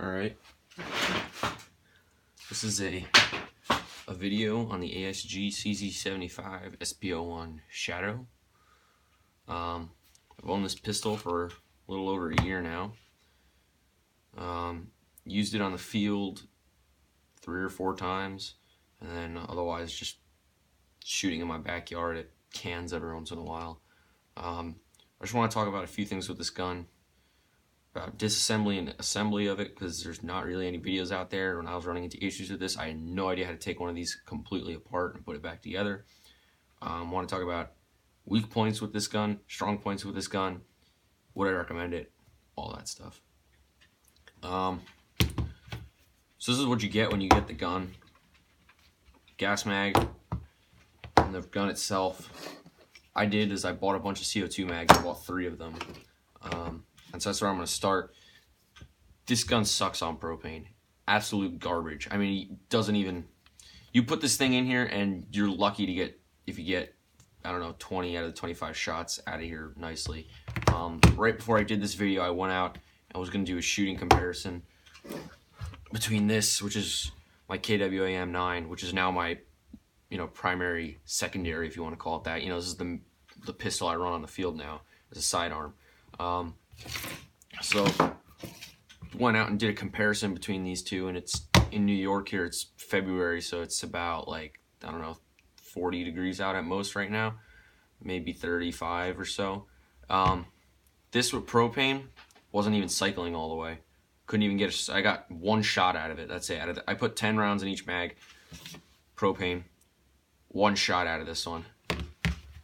Alright, this is a video on the ASG CZ75 SP01 Shadow. I've owned this pistol for a little over a year now. Used it on the field 3 or 4 times, and then otherwise just shooting in my backyard at cans every once in a while. I just want to talk about a few things with this gun, about disassembly and assembly of it, because there's not really any videos out there. When I was running into issues with this, I had no idea how to take one of these completely apart and put it back together. I want to talk about weak points with this gun, strong points with this gun, would I recommend it, all that stuff. So this is what you get when you get the gun. Gas mag and the gun itself. I did is I bought a bunch of CO2 mags. I bought 3 of them. And so that's where I'm going to start. This gun sucks on propane. Absolute garbage. I mean, it doesn't even... You put this thing in here and you're lucky to get, if you get, I don't know, 20 out of the 25 shots out of here nicely. Right before I did this video, I went out and was going to do a shooting comparison between this, which is my KWA M9, which is now my, primary, secondary, if you want to call it that. This is the pistol I run on the field now as a sidearm. So went out and did a comparison between these two, and it's in New York here. It's February, so it's about like, I don't know, 40 degrees out at most right now, maybe 35 or so. This with propane wasn't even cycling all the way. Couldn't even get I got 1 shot out of it. That's it. I put 10 rounds in each mag. Propane, 1 shot out of this one.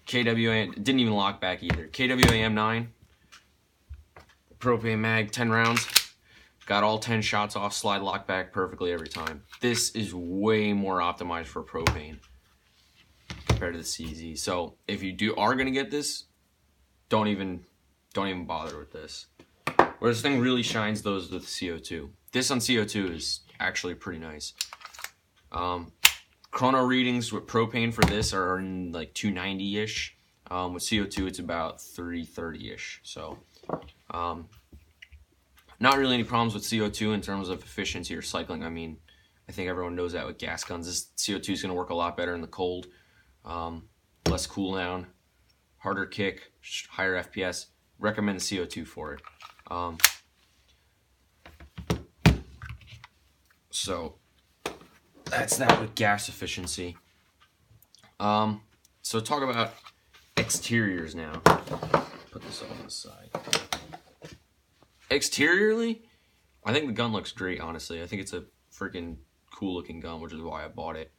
KWA didn't even lock back either. KWA M9, propane mag, 10 rounds. Got all 10 shots off, slide lock back perfectly every time. This is way more optimized for propane compared to the CZ. So if you are gonna get this, don't even bother with this. Where this thing really shines, those with CO2. This on CO2 is actually pretty nice. Chrono readings with propane for this are in like 290-ish. With CO2, it's about 330-ish. So, not really any problems with CO2 in terms of efficiency or cycling. I mean, I think everyone knows that with gas guns. This CO2 is going to work a lot better in the cold. Less cooldown, harder kick, higher FPS. Recommend the CO2 for it. So that's that with gas efficiency. So talk about exteriors now. Put this on the side. Exteriorly, I think the gun looks great, honestly. I think it's a freaking cool looking gun, which is why I bought it.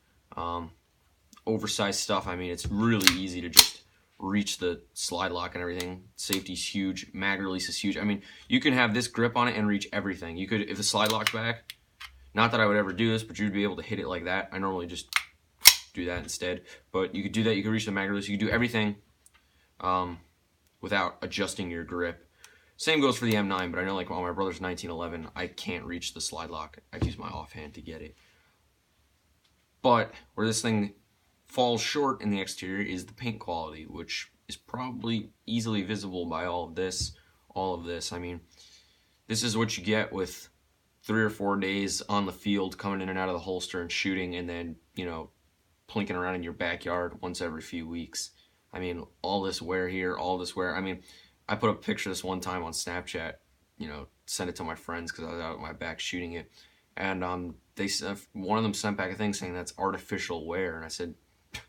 Oversized stuff, I mean, it's really easy to just reach the slide lock and everything. Safety's huge, mag release is huge. I mean, you can have this grip on it and reach everything. You could, if the slide lock's back, not that I would ever do this, but you'd be able to hit it like that. I normally just do that instead, but you could do that. You could reach the mag release. You could do everything without adjusting your grip. Same goes for the M9, but I know like on my brother's 1911, I can't reach the slide lock. I use my offhand to get it. But where this thing falls short in the exterior is the paint quality, which is probably easily visible by all of this. I mean, this is what you get with 3 or 4 days on the field, coming in and out of the holster and shooting, and then, plinking around in your backyard once every few weeks. I mean, all this wear here, all this wear. I mean, I put up a picture of this one time on Snapchat, sent it to my friends because I was out at my back shooting it. And one of them sent back a thing saying that's artificial wear. And I said,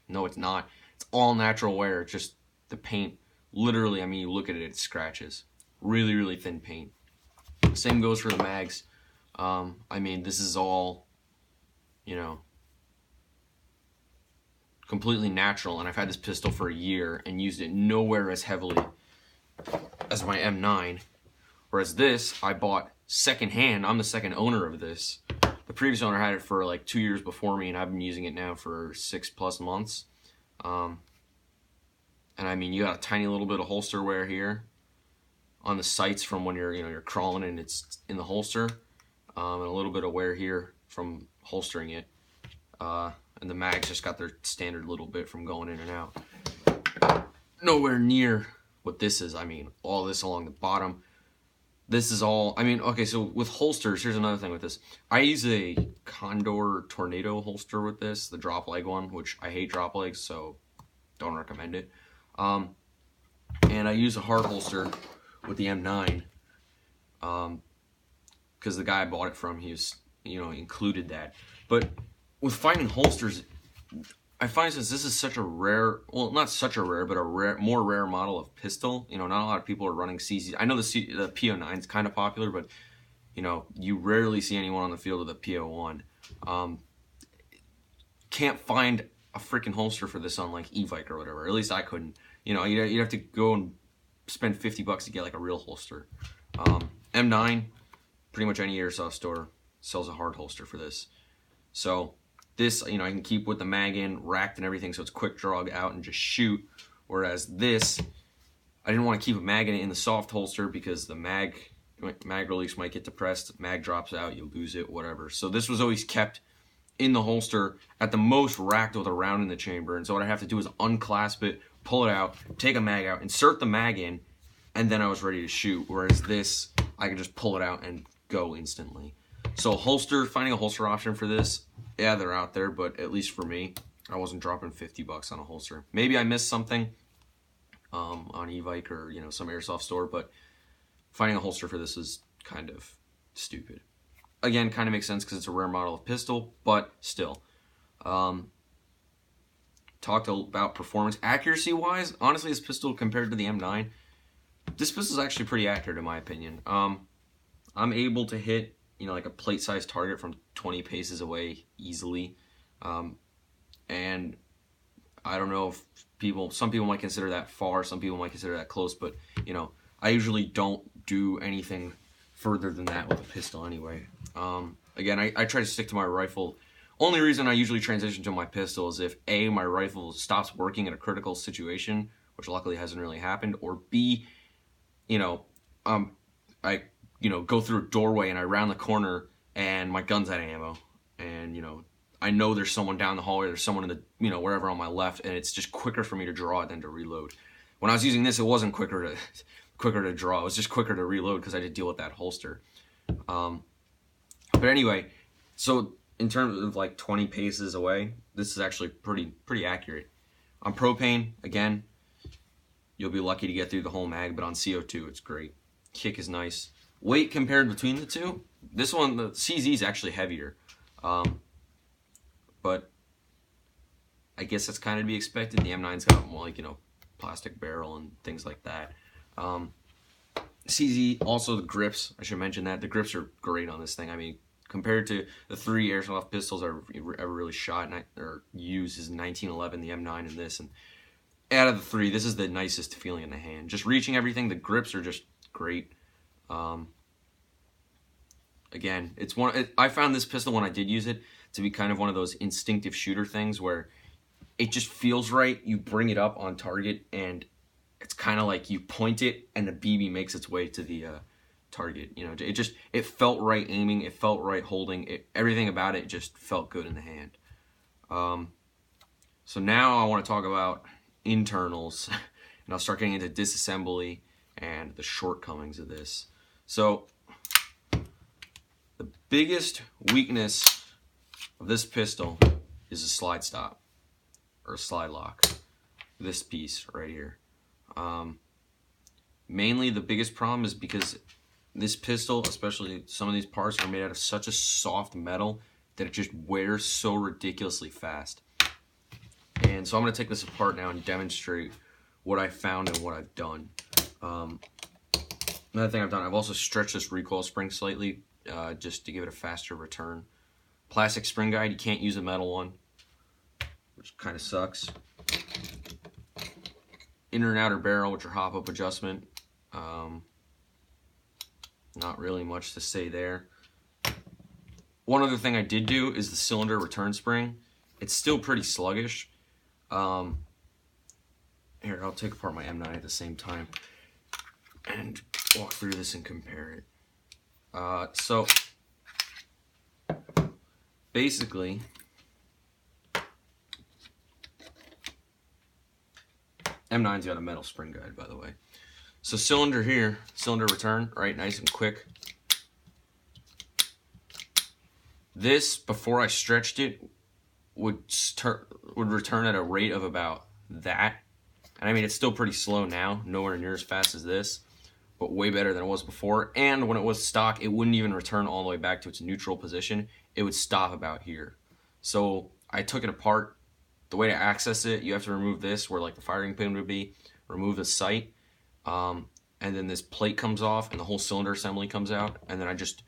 no, it's not. It's all natural wear. It's just the paint, literally, I mean, you look at it, it scratches. Really, really thin paint. Same goes for the mags. I mean, this is all, completely natural, and I've had this pistol for a year and used it nowhere as heavily as my M9. Whereas this, I bought secondhand. I'm the second owner of this. The previous owner had it for like 2 years before me, and I've been using it now for 6+ months. And I mean, you got a tiny little bit of holster wear here on the sights from when you're crawling and it's in the holster. And a little bit of wear here from holstering it. And the mags just got their standard little bit from going in and out. Nowhere near what this is. I mean, all this along the bottom. this is all, I mean, okay, so with holsters, here's another thing with this. I use a Condor Tornado holster with this, the drop leg one, which I hate drop legs, so don't recommend it. And I use a hard holster with the M9, because the guy I bought it from, he was, included that. But with finding holsters, I find since this is such a rare, well, not such a rare, but more rare model of pistol. Not a lot of people are running CZ. I know the P09 is kind of popular, but you rarely see anyone on the field with a P01. Can't find a freaking holster for this on like e-bike or whatever. At least I couldn't. You'd have to go and spend $50 to get like a real holster. M9, pretty much any airsoft store sells a hard holster for this. So this, I can keep with the mag in, racked and everything, so it's quick draw out and just shoot. Whereas this, I didn't want to keep a mag in the soft holster because the mag release might get depressed, mag drops out, you lose it, whatever. So this was always kept in the holster, at the most racked with a round in the chamber. And so what I have to do is unclasp it, pull it out, take a mag out, insert the mag in, and then I was ready to shoot. Whereas this, I can just pull it out and go instantly. So finding a holster option for this, yeah, they're out there, but at least for me, I wasn't dropping $50 on a holster. Maybe I missed something on e-bike or some airsoft store, but finding a holster for this is kind of stupid. Again, kind of makes sense because it's a rare model of pistol, but still. Talked about performance. Accuracy-wise, honestly, this pistol compared to the M9, this pistol is actually pretty accurate in my opinion. I'm able to hit like a plate-sized target from 20 paces away easily. And I don't know if some people might consider that far, some people might consider that close, but I usually don't do anything further than that with a pistol anyway. Again, I try to stick to my rifle. Only reason I usually transition to my pistol is if A, my rifle stops working in a critical situation, which luckily hasn't really happened, or B, I go through a doorway and I round the corner and my gun's out of ammo, and I know there's someone down the hallway, there's someone in the wherever on my left, and it's just quicker for me to draw it than to reload. When I was using this, it wasn't quicker to draw, it was just quicker to reload because I had to deal with that holster. But anyway, so in terms of like 20 paces away, this is actually pretty accurate. On propane, again, you'll be lucky to get through the whole mag, but on CO2, it's great. Kick is nice. Weight compared between the two, this one, the CZ is actually heavier. But I guess that's kind of to be expected. The M9's got more like, plastic barrel and things like that. CZ, also the grips, I should mention that. The grips are great on this thing. I mean, compared to the 3 airsoft pistols I've ever really shot or used is 1911, the M9, and this. And out of the 3, this is the nicest feeling in the hand. Just reaching everything, the grips are just great. Again, I found this pistol when I did use it to be kind of one of those instinctive shooter things where it just feels right. You bring it up on target and it's kind of like you point it and the BB makes its way to the target. It felt right aiming, it felt right holding, everything about it just felt good in the hand. So now I want to talk about internals, and I'll start getting into disassembly and the shortcomings of this. So the biggest weakness of this pistol is a slide stop or a slide lock. This piece right here. Mainly the biggest problem is because this pistol, especially some of these parts, are made out of such a soft metal that it just wears so ridiculously fast. And so I'm going to take this apart now and demonstrate what I found and what I've done. Another thing I've done, I've also stretched this recoil spring slightly just to give it a faster return. Plastic spring guide, you can't use a metal one, which kind of sucks. Inner and outer barrel, which are hop-up adjustment. Not really much to say there. One other thing I did do is the cylinder return spring. It's still pretty sluggish. Here, I'll take apart my M9 at the same time and walk through this and compare it. So basically, M9's got a metal spring guide, by the way. So cylinder here, cylinder return, right, nice and quick. This, before I stretched it, would return at a rate of about that. And I mean, it's still pretty slow now, nowhere near as fast as this, but way better than it was before. And when it was stock, it wouldn't even return all the way back to its neutral position. It would stop about here. So I took it apart. The way to access it, you have to remove this where like the firing pin would be, remove the sight, and then this plate comes off and the whole cylinder assembly comes out. And then I just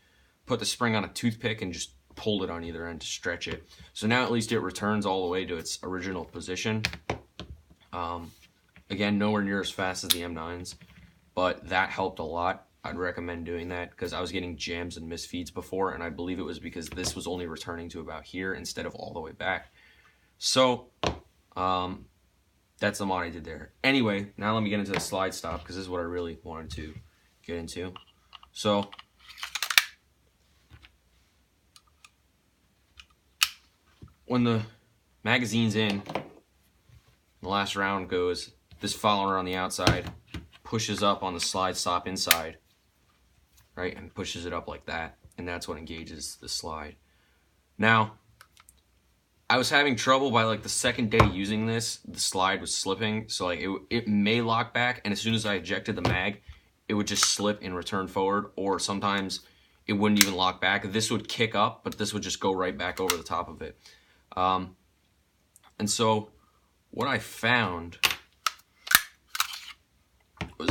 put the spring on a toothpick and just pulled it on either end to stretch it. So now at least it returns all the way to its original position. Again, nowhere near as fast as the M9s, but that helped a lot. I'd recommend doing that because I was getting jams and misfeeds before, and I believe it was because this was only returning to about here instead of all the way back. So that's the mod I did there. Anyway, now let me get into the slide stop because this is what I really wanted to get into. So when the magazine's in, the last round goes, this follower on the outside pushes up on the slide stop inside, right, and pushes it up like that, and that's what engages the slide. Now, I was having trouble by like the second day using this, the slide was slipping, so like it may lock back, and as soon as I ejected the mag, it would just slip and return forward, or sometimes it wouldn't even lock back. This would kick up, but this would just go right back over the top of it. And so what I found was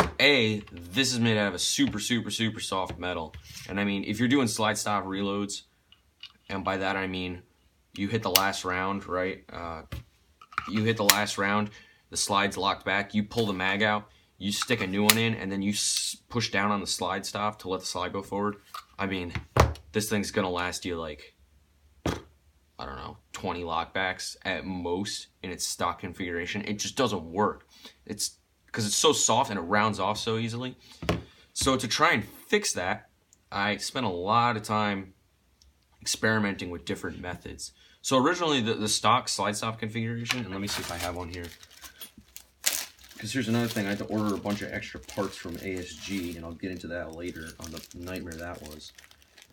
this is made out of a super soft metal. And I mean, if you're doing slide stop reloads, and by that I mean you hit the last round, right? You hit the last round, the slide's locked back, you pull the mag out, you stick a new one in, and then you push down on the slide stop to let the slide go forward. I mean, this thing's gonna last you like, I don't know, 20 lockbacks at most in its stock configuration. It just doesn't work. It's because it's so soft and it rounds off so easily. So to try and fix that, I spent a lot of time experimenting with different methods. So originally the stock slide stop configuration, and let me see if I have one here. Because here's another thing, I had to order a bunch of extra parts from ASG, and I'll get into that later on the nightmare that was.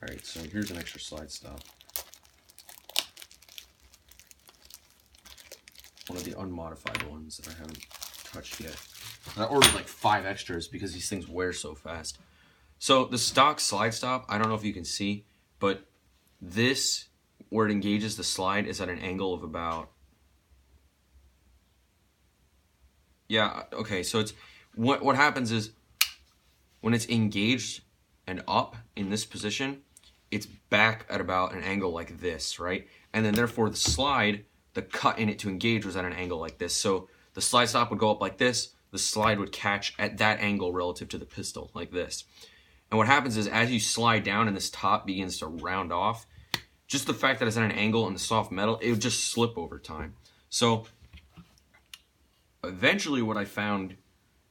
All right, so here's an extra slide stop. One of the unmodified ones that I haven't touched yet. And I ordered like 5 extras because these things wear so fast. So the stock slide stop, I don't know if you can see, but this, where it engages the slide, is at an angle of about, yeah, okay, so it's, what happens is, when it's engaged and up in this position, it's back at about an angle like this, right? And then therefore the slide, the cut in it to engage was at an angle like this. So the slide stop would go up like this, the slide would catch at that angle relative to the pistol, like this. And what happens is, as you slide down and this top begins to round off, just the fact that it's at an angle in the soft metal, it would just slip over time. So eventually what I found,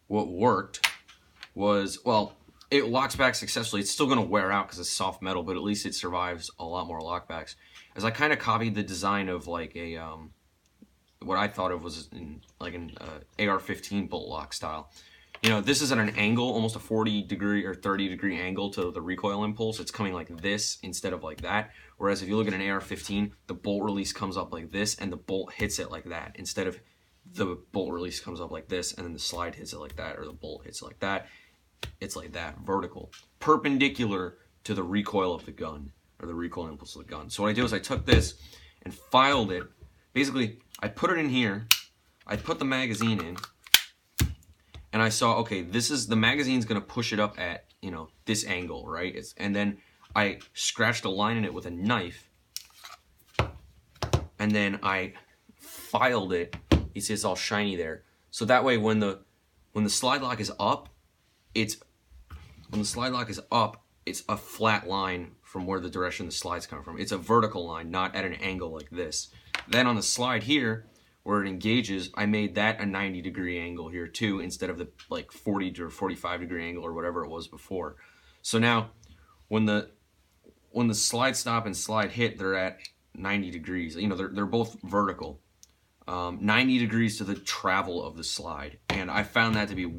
what worked, was, well, it locks back successfully. It's still going to wear out because it's soft metal, but at least it survives a lot more lockbacks. As I kind of copied the design of like a, what I thought of was like an AR-15 bolt lock style. You know, this is at an angle, almost a 40 degree or 30 degree angle to the recoil impulse. It's coming like this instead of like that. Whereas if you look at an AR-15, the bolt release comes up like this and the bolt hits it like that. Instead of the bolt release comes up like this and then the slide hits it like that, or the bolt hits it like that. It's like that, vertical, perpendicular to the recoil of the gun, or the recoil impulse of the gun. So what I did was I took this and filed it. Basically, I put it in here, I put the magazine in, and I saw, okay, this is, the magazine's gonna push it up at, you know, this angle, right? And then I scratched a line in it with a knife, and then I filed it. You see it's all shiny there. So that way when the slide lock is up, it's a flat line from where the direction the slide's coming from. It's a vertical line, not at an angle like this. Then on the slide here, where it engages, I made that a 90 degree angle here too, instead of the like 40 to 45 degree angle or whatever it was before. So now, when the slide stop and slide hit, they're at 90 degrees. You know, they're both vertical. 90 degrees to the travel of the slide. And I found that to be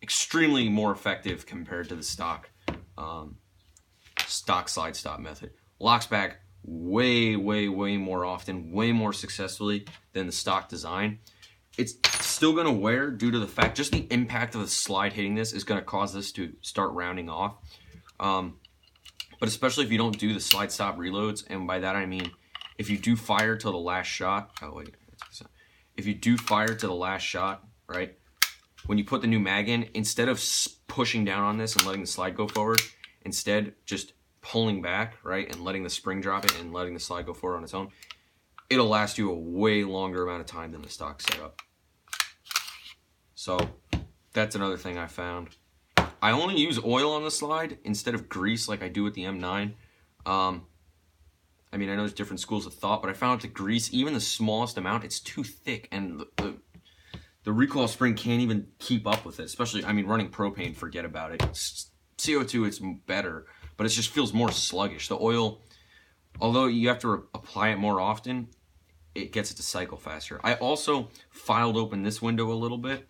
extremely more effective compared to the stock slide stop method. Locks back way more often, way more successfully than the stock design. It's still going to wear due to the fact just the impact of the slide hitting this is going to cause this to start rounding off. But especially if you don't do the slide stop reloads, and by that I mean if you do fire till the last shot. Oh wait, if you do fire to the last shot, right? When you put the new mag in, instead of pushing down on this and letting the slide go forward, instead just pulling back, right, and letting the spring drop it and letting the slide go forward on its own, it'll last you a way longer amount of time than the stock setup. So that's another thing I found. I only use oil on the slide instead of grease like I do with the M9. I mean, I know there's different schools of thought, but I found the grease, even the smallest amount, it's too thick, and the recoil spring can't even keep up with it. Especially, I mean, running propane, forget about it. CO2, it's better, but it just feels more sluggish. The oil, although you have to apply it more often, it gets it to cycle faster. I also filed open this window a little bit,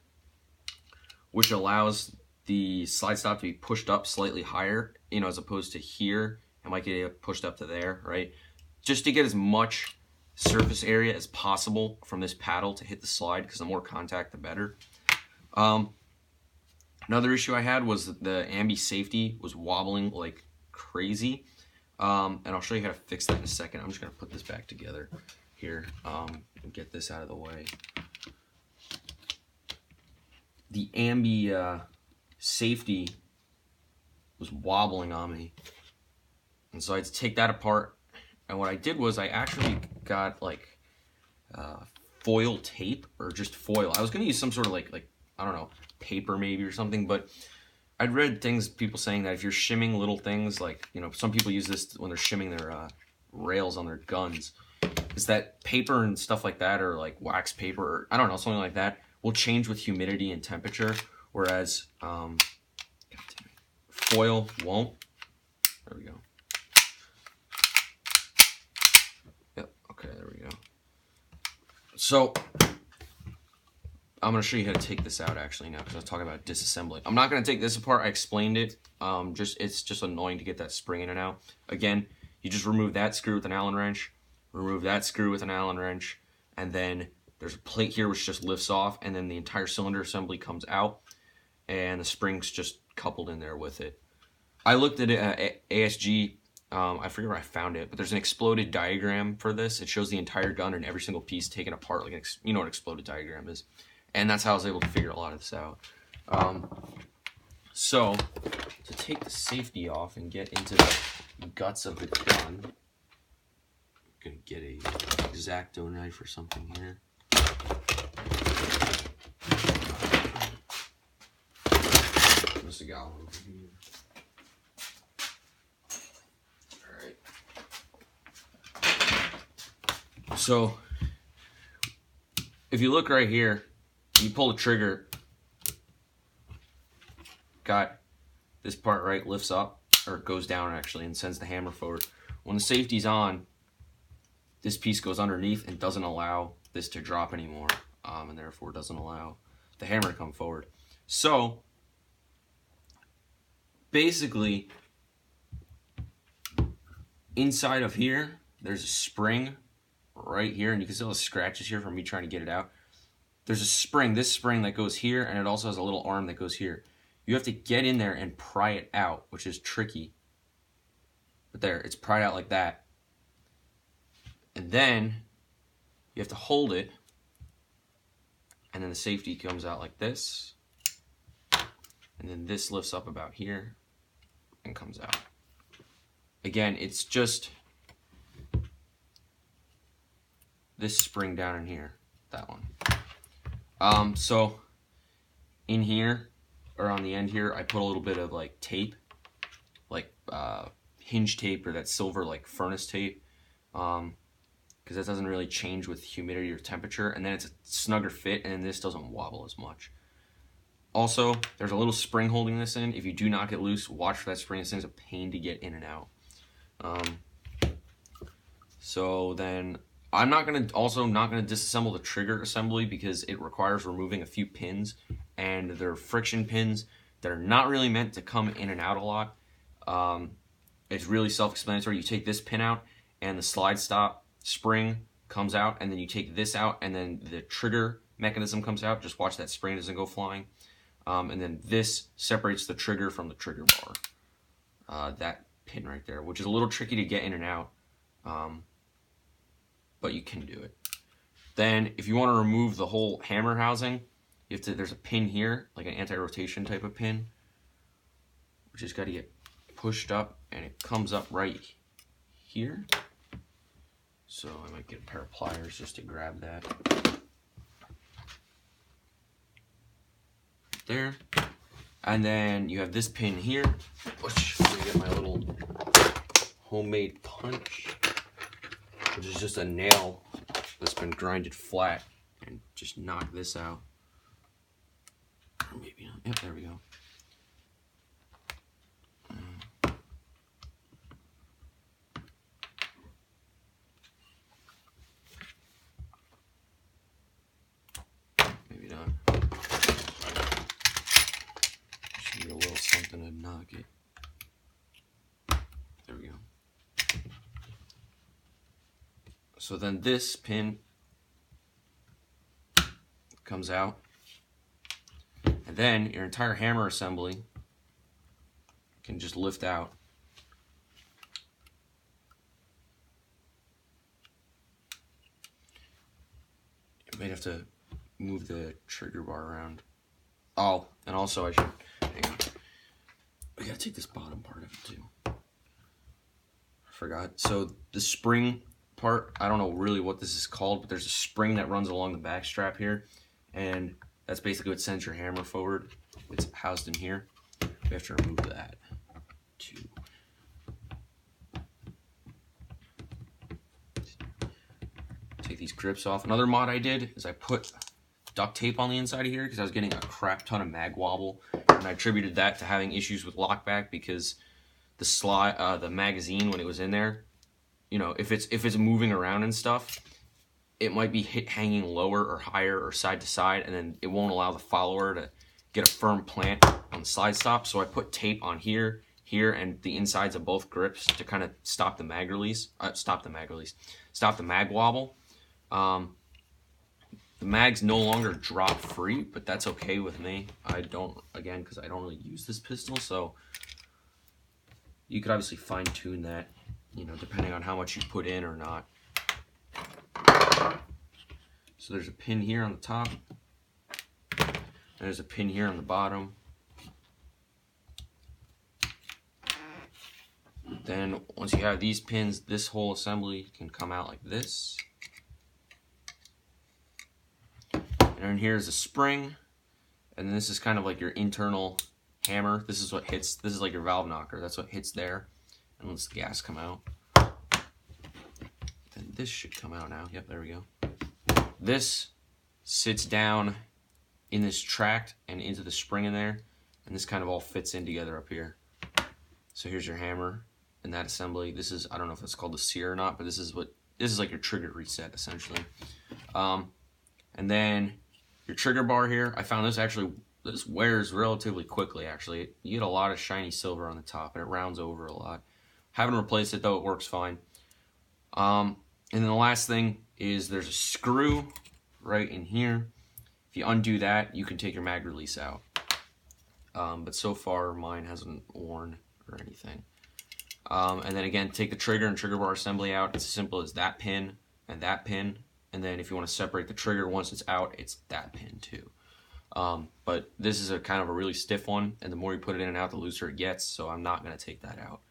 which allows the slide stop to be pushed up slightly higher, you know, as opposed to here. I might get it pushed up to there, right? Just to get as much surface area as possible from this paddle to hit the slide, because the more contact, the better. Another issue I had was that the ambi safety was wobbling like crazy. And I'll show you how to fix that in a second. I'm just going to put this back together here and get this out of the way. The ambi safety was wobbling on me, and so I had to take that apart. And what I did was I actually got like foil tape, or just foil. I was gonna use some sort of like I don't know, paper maybe or something, but I'd read things, people saying that if you're shimming little things, like, you know, some people use this when they're shimming their rails on their guns, is that paper and stuff like that, or like wax paper, or I don't know, something like that, will change with humidity and temperature, whereas foil won't. There we go. Yep, okay, there we go. So I'm going to show you how to take this out actually now, because I was talking about disassembly. I'm not going to take this apart. I explained it. It's just annoying to get that spring in and out. Again, you just remove that screw with an Allen wrench, remove that screw with an Allen wrench, and then there's a plate here which just lifts off, and then the entire cylinder assembly comes out, and the spring's just coupled in there with it. I looked at it at ASG. I forget where I found it, but there's an exploded diagram for this. It shows the entire gun and every single piece taken apart, like you know what an exploded diagram is. And that's how I was able to figure a lot of this out. So, to take the safety off and get into the guts of the gun, I'm going to get a X-Acto knife or something here. Must have got one over here. Alright. So, if you look right here, you pull the trigger, got this part right, lifts up, or it goes down actually, and sends the hammer forward. When the safety's on, this piece goes underneath and doesn't allow this to drop anymore, and therefore doesn't allow the hammer to come forward. So, basically, inside of here, there's a spring right here, and you can see all the scratches here from me trying to get it out. There's a spring, this spring that goes here, and it also has a little arm that goes here. You have to get in there and pry it out, which is tricky. But there, it's pried out like that. And then you have to hold it, and then the safety comes out like this. And then this lifts up about here and comes out. Again, it's just this spring down in here, that one. So in here, or on the end here, I put a little bit of like tape, like hinge tape, or that silver like furnace tape, because that doesn't really change with humidity or temperature, and then it's a snugger fit, and this doesn't wobble as much. Also, there's a little spring holding this in. If you do knock it loose, watch for that spring. This thing's a pain to get in and out. So then I'm not gonna disassemble the trigger assembly because it requires removing a few pins, and they're friction pins that are not really meant to come in and out a lot. It's really self-explanatory. You take this pin out, and the slide stop spring comes out, and then you take this out, and then the trigger mechanism comes out. Just watch that spring doesn't go flying. And then this separates the trigger from the trigger bar. That pin right there, which is a little tricky to get in and out. But you can do it. Then if you want to remove the whole hammer housing, you have to, there's a pin here, like an anti-rotation type of pin, which has got to get pushed up, and it comes up right here. So I might get a pair of pliers just to grab that. There. And then you have this pin here, which I'm gonna get my little homemade punch, which is just a nail that's been grinded flat, and just knock this out. Or maybe not. Yep, there we go. Maybe not. Just need a little something to knock it. There we go. So then this pin comes out, and then your entire hammer assembly can just lift out. You might have to move the trigger bar around. Oh, and also I should, hang on, I gotta take this bottom part of it too. I forgot. So the spring part, I don't know really what this is called, but there's a spring that runs along the back strap here, and that's basically what sends your hammer forward. It's housed in here. We have to remove that too. Take these grips off. Another mod I did is I put duct tape on the inside of here because I was getting a crap ton of mag wobble, and I attributed that to having issues with lockback because the magazine, when it was in there, you know, if it's moving around and stuff, it might be hanging lower or higher or side to side, and then it won't allow the follower to get a firm plant on the slide stop. So I put tape on here, and the insides of both grips to kind of stop the mag release, stop the mag wobble. The mags no longer drop free, but that's okay with me. I don't, again, because I don't really use this pistol, so you could obviously fine tune that, you know, depending on how much you put in or not. So there's a pin here on the top, and there's a pin here on the bottom. Then once you have these pins, this whole assembly can come out like this. And then here's a spring, and then this is kind of like your internal hammer. This is what hits, this is like your valve knocker. That's what hits there, and lets the gas come out. Then this should come out now. Yep, there we go. This sits down in this tract and into the spring in there, and this kind of all fits in together up here. So here's your hammer and that assembly. This is, I don't know if it's called the sear or not, but this is like your trigger reset essentially. And then your trigger bar here, I found this wears relatively quickly actually. You get a lot of shiny silver on the top, and it rounds over a lot. Haven't replaced it though, it works fine. And then the last thing is there's a screw right in here. If you undo that, you can take your mag release out. But so far mine hasn't worn or anything. And then again, take the trigger and trigger bar assembly out. It's as simple as that pin and that pin. And then if you want to separate the trigger once it's out, it's that pin too. But this is a kind of a really stiff one, and the more you put it in and out, the looser it gets, so I'm not going to take that out.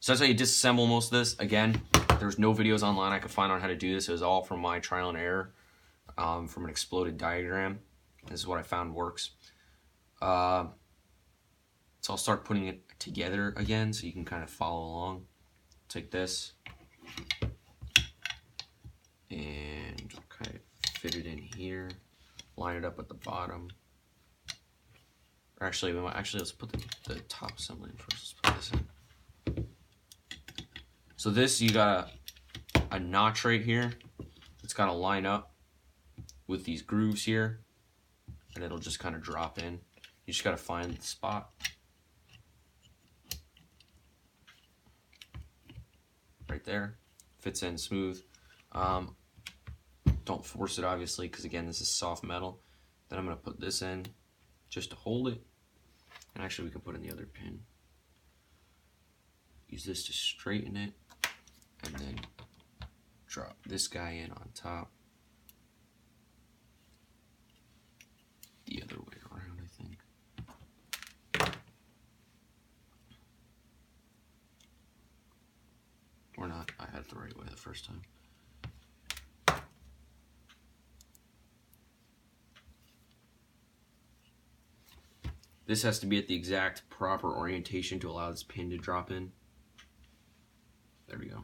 So that's how you disassemble most of this. Again, there's no videos online I could find on how to do this. It was all from my trial and error, from an exploded diagram. This is what I found works. So I'll start putting it together again so you can kind of follow along. Take this and kind of fit it in here, line it up at the bottom. Or actually, let's put the top assembly in first. Let's put this in. So this, you got a notch right here. got to line up with these grooves here, and it'll just kind of drop in. You just got to find the spot. Right there. Fits in smooth. Don't force it, obviously, because again, this is soft metal. Then I'm going to put this in just to hold it. And actually, we can put in the other pin. Use this to straighten it. And then drop this guy in on top. The other way around, I think. Or not. I had it the right way the first time. This has to be at the exact proper orientation to allow this pin to drop in. There we go.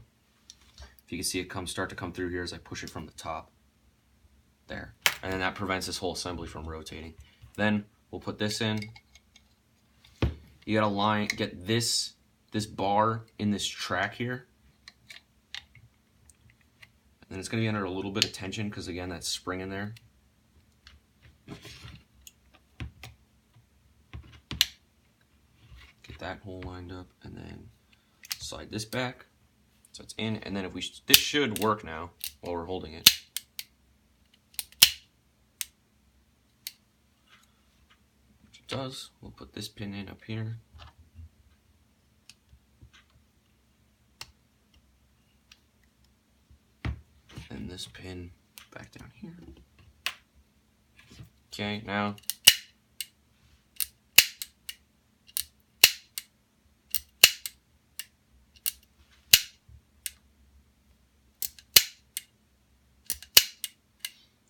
If you can see it start to come through here as I push it from the top. There. And then that prevents this whole assembly from rotating. Then we'll put this in. You gotta get this bar in this track here. And then it's gonna be under a little bit of tension because again, that spring in there. Get that hole lined up and then slide this back. So it's in, and then if this should work now while we're holding it. Which it does. We'll put this pin in up here. And this pin back down here. Okay, now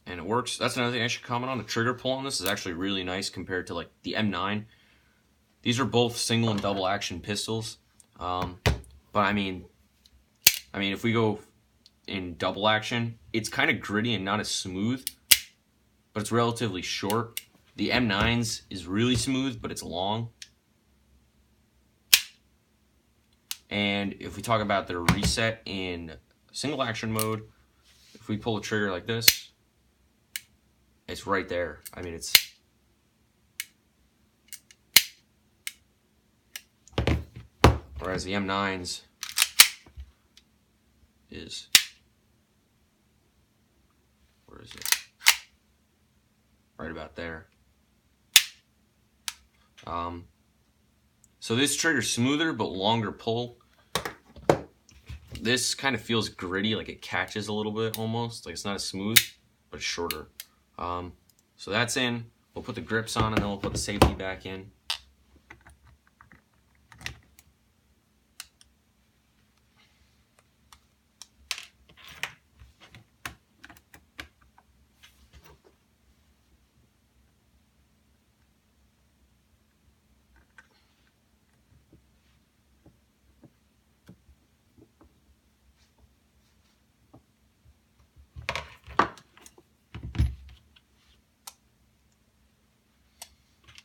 and it works. That's another thing I should comment on. The trigger pull on this is actually really nice compared to like the M9. These are both single and double action pistols. But I mean, if we go in double action, it's kind of gritty and not as smooth, but it's relatively short. The M9's is really smooth, but it's long. And if we talk about the reset in single action mode, if we pull the trigger like this, it's right there. I mean, it's whereas the M9's is, where is it? Right about there. So this trigger's smoother but longer pull. This kind of feels gritty, like it catches a little bit almost, like it's not as smooth, but it's shorter. So that's in. We'll put the grips on and then we'll put the safety back in.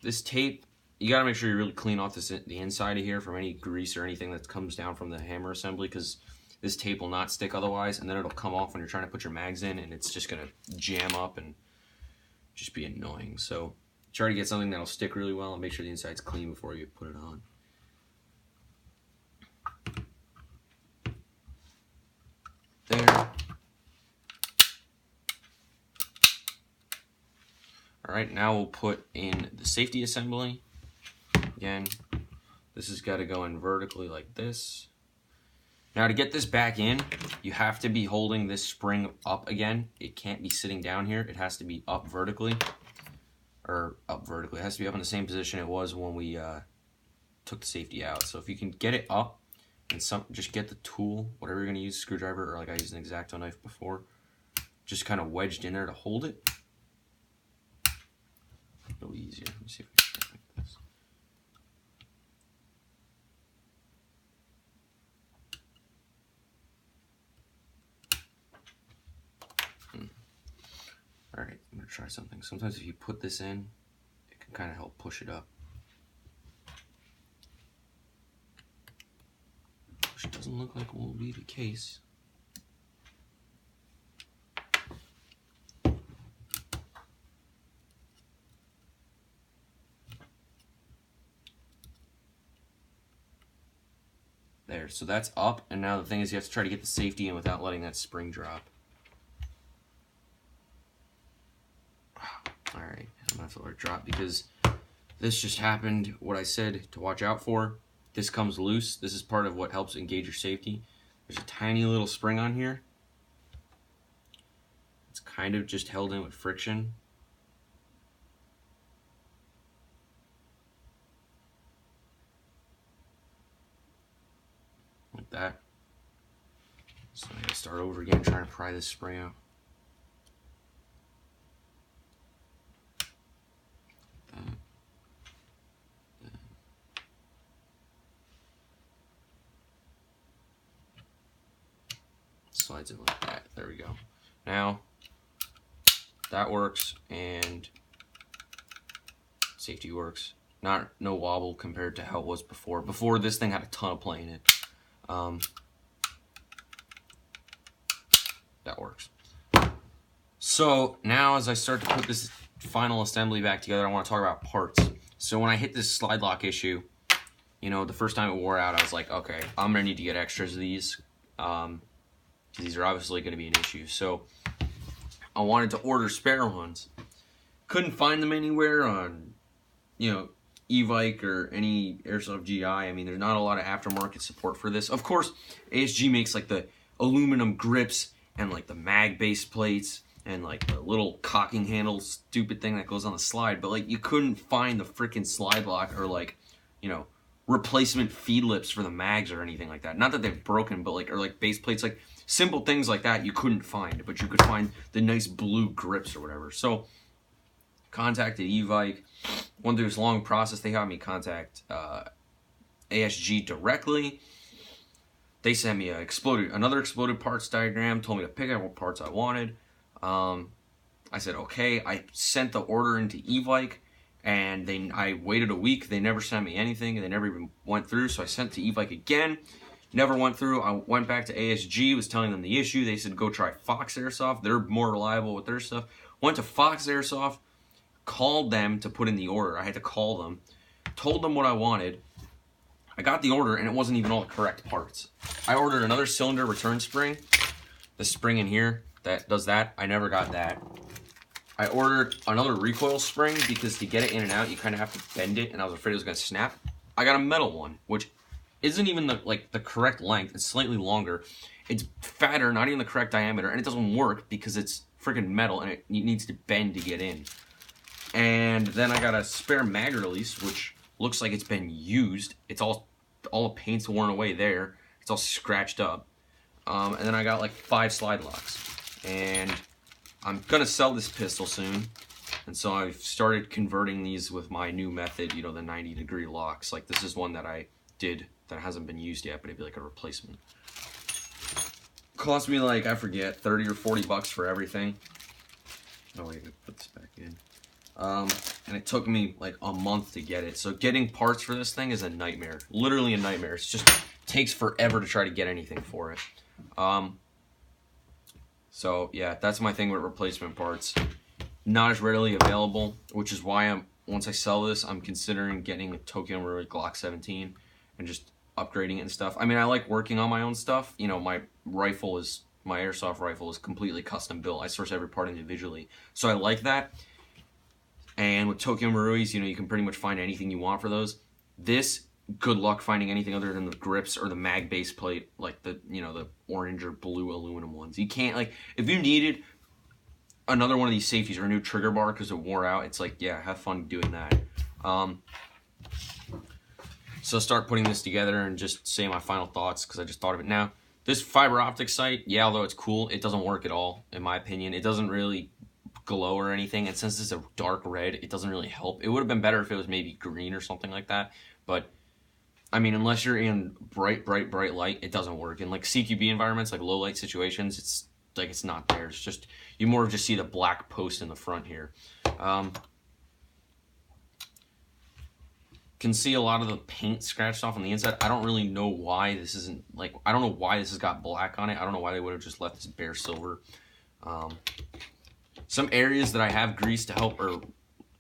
This tape, you gotta make sure you really clean off the inside of here from any grease or anything that comes down from the hammer assembly, because this tape will not stick otherwise, and then it'll come off when you're trying to put your mags in, and it's just gonna jam up and just be annoying. So try to get something that'll stick really well and make sure the inside's clean before you put it on. There. Alright, now we'll put in the safety assembly. Again, this has got to go in vertically like this. Now to get this back in, you have to be holding this spring up again. It can't be sitting down here. It has to be up vertically. Or up vertically. It has to be up in the same position it was when we took the safety out. So if you can get it up, and just get the tool, whatever you're going to use, screwdriver, or like I used an X-Acto knife before, just kind of wedged in there to hold it. A little easier. Let me see if we can try like this. Alright, I'm going to try something. Sometimes if you put this in, it can kind of help push it up. Which doesn't look like will be the case. there. So that's up, and now the thing is you have to try to get the safety in without letting that spring drop. Alright, I'm gonna have to let it drop because this just happened, what I said to watch out for. This comes loose. This is part of what helps engage your safety. There's a tiny little spring on here. It's kind of just held in with friction. Like that. So I gotta start over again trying to pry this spring out. Slides it like that. There we go. Now that works and safety works. No wobble compared to how it was before. Before, this thing had a ton of play in it. That works. So now as I start to put this final assembly back together, I want to talk about parts. So when I hit this slide lock issue, you know, the first time it wore out, I was like, okay, I'm gonna need to get extras of these. These are obviously going to be an issue. So I wanted to order spare ones. Couldn't find them anywhere on, you know, Evike or any Airsoft GI. I mean, there's not a lot of aftermarket support for this. Of course, ASG makes like the aluminum grips and like the mag base plates and like the little cocking handle stupid thing that goes on the slide. But like you couldn't find the freaking slide lock or like, you know, replacement feed lips for the mags or anything like that. Not that they've broken, but like, or like base plates, like simple things like that you couldn't find, but you could find the nice blue grips or whatever. So contacted Evike. Went through this long process. They had me contact ASG directly. They sent me another exploded parts diagram, told me to pick out what parts I wanted. I said okay. I sent the order into Evike, and I waited a week. They never sent me anything, and they never even went through. So I sent to Evike again. Never went through. I went back to ASG, was telling them the issue. They said go try Fox Airsoft. They're more reliable with their stuff. Went to Fox Airsoft, called them to put in the order. I had to call them, told them what I wanted. I got the order, and it wasn't even all the correct parts. I ordered another cylinder return spring. The spring in here that does that. I never got that. I ordered another recoil spring because to get it in and out, you kind of have to bend it, and I was afraid it was going to snap. I got a metal one, which isn't even the correct length. It's slightly longer. It's fatter, not even the correct diameter, and it doesn't work because it's freaking metal and it needs to bend to get in. And then I got a spare mag release, which looks like it's been used. It's all the paint's worn away there. It's all scratched up. And then I got like 5 slide locks. And I'm gonna sell this pistol soon. And so I've started converting these with my new method, you know, the 90-degree locks. Like this is one that I did that hasn't been used yet, but it'd be like a replacement. Cost me like, I forget, 30 or 40 bucks for everything. Oh wait, I put this back in. And it took me like a month to get it. So getting parts for this thing is a nightmare. Literally a nightmare. It just takes forever to try to get anything for it. So yeah, that's my thing with replacement parts. Not as readily available, which is why once I sell this, I'm considering getting a Tokyo Marui Glock 17 and just upgrading it and stuff. I mean, I like working on my own stuff. You know, my airsoft rifle is completely custom built. I source every part individually. So I like that. And with Tokyo Maruis, you know, you can pretty much find anything you want for those. This, good luck finding anything other than the grips or the mag base plate, like the, you know, the orange or blue aluminum ones. You can't, like, if you needed another one of these safeties or a new trigger bar because it wore out, it's like, yeah, have fun doing that. So start putting this together and just say my final thoughts because I just thought of it now. This fiber optic sight, yeah, although it's cool, it doesn't work at all, in my opinion. It doesn't really glow or anything, and since it's a dark red, it doesn't really help. It would have been better if it was maybe green or something like that, but I mean, unless you're in bright light, it doesn't work. In like CQB environments, like low light situations, it's like it's not there. It's just, you more just see the black post in the front here. Can see a lot of the paint scratched off on the inside. I don't really know why this isn't, like, I don't know why this has got black on it. I don't know why they would have just left this bare silver. Some areas that I have grease to help, or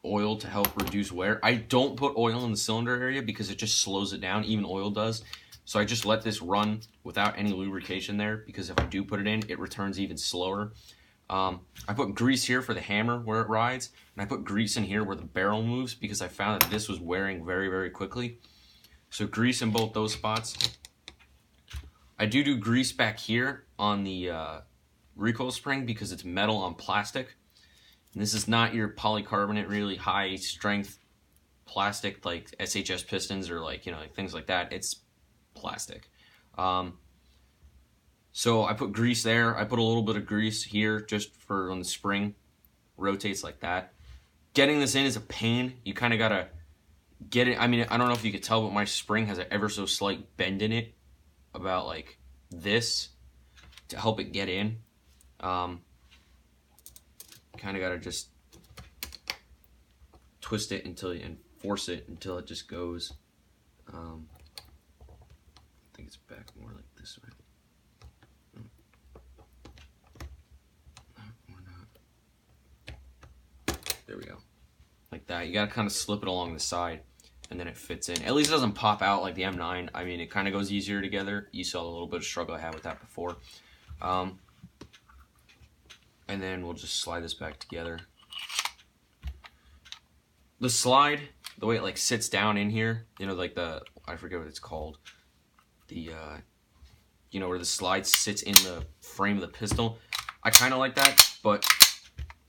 oil to help reduce wear. I don't put oil in the cylinder area because it just slows it down. Even oil does. So I just let this run without any lubrication there, because if I do put it in, it returns even slower. I put grease here for the hammer where it rides, and I put grease in here where the barrel moves, because I found that this was wearing very, very quickly. So grease in both those spots. I do grease back here on the recoil spring, because it's metal on plastic. And this is not your polycarbonate, really high strength plastic like SHS pistons or like, like things like that. It's plastic. So I put grease there. I put a little bit of grease here just for when the spring rotates like that. Getting this in is a pain. You kind of got to get it. I mean, I don't know if you could tell, but my spring has an ever so slight bend in it, about like this, to help it get in. Kind of got to just twist it and force it until it just goes. I think it's back more like this way. There we go. Like that. You got to kind of slip it along the side, and then it fits in. At least it doesn't pop out like the M9. I mean, it kind of goes easier together. You saw a little bit of struggle I had with that before. And then we'll just slide this back together. The slide, the way it like sits down in here, like the, I forget what it's called. The, where the slide sits in the frame of the pistol. I kind of like that, but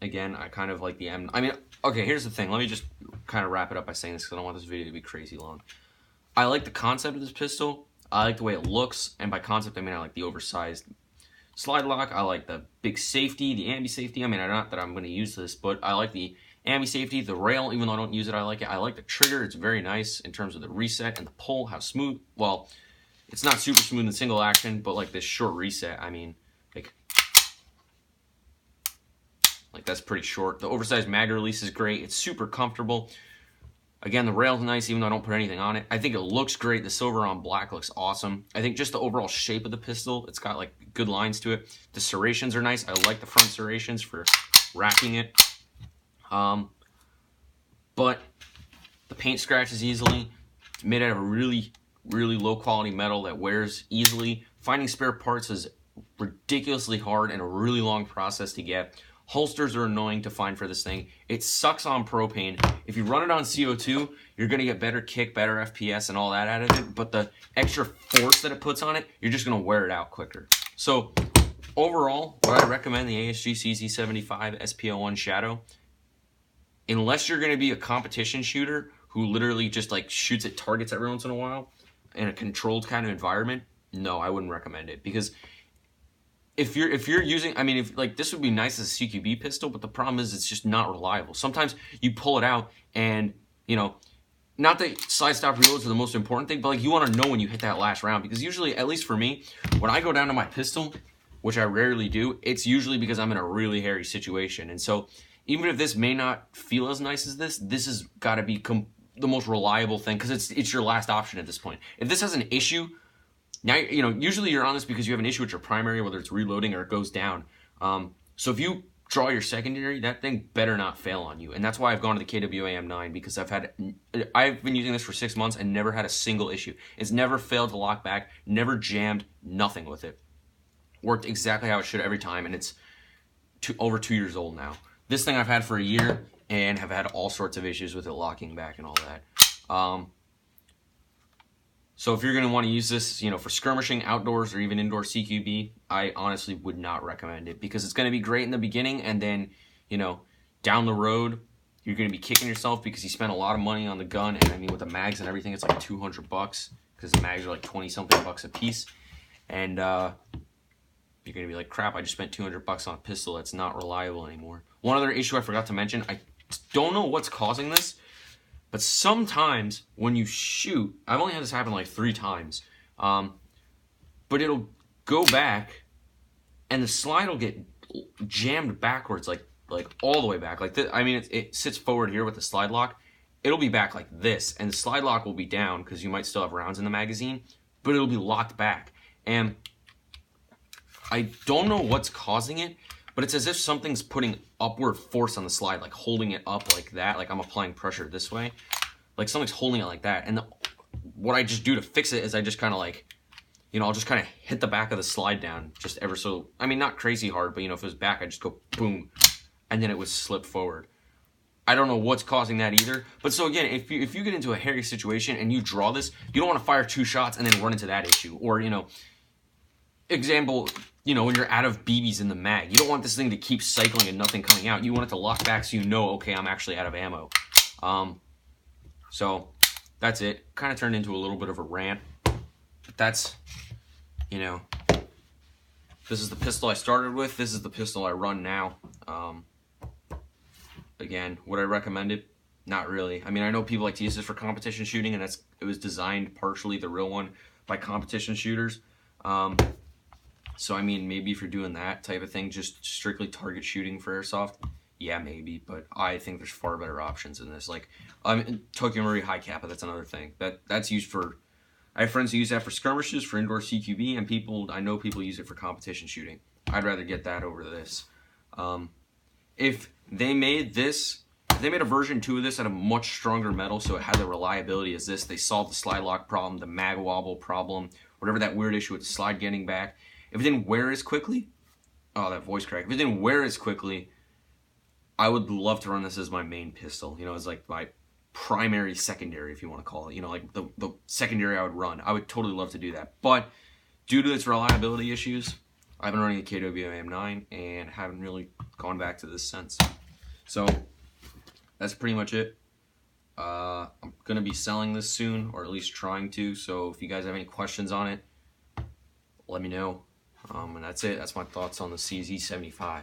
again, I kind of like the M. I mean, okay, here's the thing. Let me just kind of wrap it up by saying this, because I don't want this video to be crazy long. I like the concept of this pistol. I like the way it looks, and by concept, I mean I like the oversized slide lock. I like the big safety, the ambi safety. I mean, not that I'm going to use this, but I like the ambi safety, the rail, even though I don't use it, I like it. I like the trigger. It's very nice in terms of the reset and the pull, how smooth. Well, it's not super smooth in single action, but like this short reset, I mean, like that's pretty short. The oversized mag release is great. It's super comfortable. Again, the rail's nice, even though I don't put anything on it. I think it looks great. The silver on black looks awesome. I think just the overall shape of the pistol, it's got like good lines to it. The serrations are nice. I like the front serrations for racking it. But the paint scratches easily. It's made out of a really, really low quality metal that wears easily. Finding spare parts is ridiculously hard and a really long process to get. Holsters are annoying to find for this thing. It sucks on propane. If you run it on CO2, you're going to get better kick, better FPS, and all that out of it. But the extra force that it puts on it, you're just going to wear it out quicker. So overall, would I recommend the ASG CZ75 SP01 Shadow? Unless you're going to be a competition shooter who literally just like shoots at targets every once in a while in a controlled kind of environment, no, I wouldn't recommend it. Because if you're using, I mean, if like this would be nice as a CQB pistol, but the problem is it's just not reliable. Sometimes you pull it out and, not that slide stop reloads are the most important thing, but like you want to know when you hit that last round, because usually, at least for me, when I go down to my pistol, which I rarely do, it's usually because I'm in a really hairy situation. And so even if this may not feel as nice as this has got to be the most reliable thing, because it's your last option at this point. If this has an issue, now, usually you're on this because you have an issue with your primary, whether it's reloading or it goes down. So if you draw your secondary, that thing better not fail on you. And that's why I've gone to the KWA M9, because I've been using this for 6 months and never had a single issue. It's never failed to lock back, never jammed, nothing with it. Worked exactly how it should every time, and it's over 2 years old now. This thing I've had for a year and have had all sorts of issues with it locking back and all that. So if you're going to want to use this, for skirmishing outdoors or even indoor CQB, I honestly would not recommend it, because it's going to be great in the beginning, and then, down the road, you're going to be kicking yourself because you spent a lot of money on the gun, and I mean with the mags and everything, it's like $200 because the mags are like 20-something bucks a piece, and you're going to be like, crap, I just spent $200 on a pistol that's not reliable anymore. One other issue I forgot to mention, I don't know what's causing this, but sometimes when you shoot, I've only had this happen like 3 times, but it'll go back and the slide will get jammed backwards, like all the way back. Like this, I mean, it sits forward here with the slide lock. It'll be back like this, and the slide lock will be down because you might still have rounds in the magazine, but it'll be locked back. And I don't know what's causing it, but it's as if something's putting upward force on the slide, like holding it up like that, like I'm applying pressure this way. Like something's holding it like that. And what I just do to fix it is I just kind of like you know, I'll just kind of hit the back of the slide down just ever so, I mean, not crazy hard, but you know, if it was back, I just go boom, and then it would slip forward. I don't know what's causing that either. But so again, if you get into a hairy situation and you draw this, you don't want to fire 2 shots and then run into that issue. Or, you know, example, you know, when you're out of BBs in the mag, you don't want this thing to keep cycling and nothing coming out. You want it to lock back so you know, okay, I'm actually out of ammo. So that's it. Kind of turned into a little bit of a rant. But that's, you know, this is the pistol I started with. This is the pistol I run now. Again, would I recommend it? Not really. I mean, I know people like to use this for competition shooting, and it was designed partially, the real one, by competition shooters. So, I mean, maybe if you're doing that type of thing, just strictly target shooting for airsoft, yeah, maybe. But I think there's far better options in this. Like, Tokyo Marui High Kappa, that's another thing. That's used for, I have friends who use that for skirmishes, for indoor CQB, and I know people use it for competition shooting. I'd rather get that over this. If they made a version 2 of this at a much stronger metal, so it had the reliability as this, they solved the slide lock problem, the mag wobble problem, whatever that weird issue with the slide getting back. If it didn't wear as quickly, oh, that voice crack. If it didn't wear as quickly, I would love to run this as my main pistol. You know, as like my primary, secondary, if you want to call it. You know, like the secondary I would run. I would totally love to do that. But due to its reliability issues, I've been running a KW AM9 and haven't really gone back to this since. So that's pretty much it. I'm going to be selling this soon, or at least trying to. So if you guys have any questions on it, let me know. And that's it. That's my thoughts on the CZ75.